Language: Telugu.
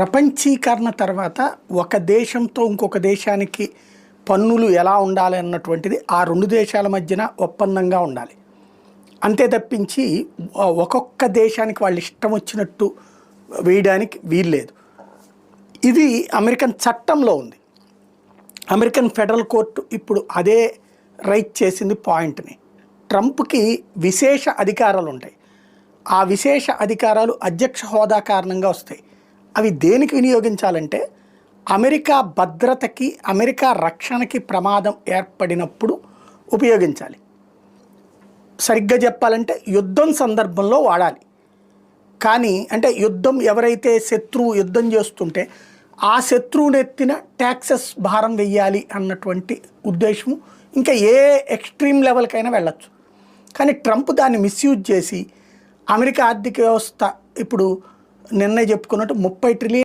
ప్రపంచీకరణ తర్వాత ఒక దేశంతో ఇంకొక దేశానికి పన్నులు ఎలా ఉండాలి అన్నటువంటిది ఆ రెండు దేశాల మధ్యన ఒప్పందంగా ఉండాలి. అంతే తప్పించి ఒక్కొక్క దేశానికి వాళ్ళు ఇష్టం వచ్చినట్టు వేయడానికి వీల్లేదు. ఇది అమెరికన్ చట్టంలో ఉంది. అమెరికన్ ఫెడరల్ కోర్టు ఇప్పుడు అదే రైట్ చేసింది పాయింట్ని. ట్రంప్కి విశేష అధికారాలు ఉంటాయి. ఆ విశేష అధికారాలు అధ్యక్ష హోదా కారణంగా వస్తాయి. అవి దేనికి వినియోగించాలంటే అమెరికా భద్రతకి, అమెరికా రక్షణకి ప్రమాదం ఏర్పడినప్పుడు ఉపయోగించాలి. సరిగ్గా చెప్పాలంటే యుద్ధం సందర్భంలో వాడాలి. కానీ అంటే యుద్ధం ఎవరైతే శత్రువు యుద్ధం చేస్తుంటే ఆ శత్రువునెత్తిన ట్యాక్సెస్ భారం వెయ్యాలి అన్నటువంటి ఉద్దేశం ఇంకా ఏ ఎక్స్ట్రీమ్ లెవెల్కైనా వెళ్ళచ్చు. కానీ ట్రంప్ దాన్ని మిస్యూజ్ చేసి అమెరికా ఆర్థిక వ్యవస్థ ఇప్పుడు నిన్నే చెప్పుకున్నట్టు 30 ట్రిలియన్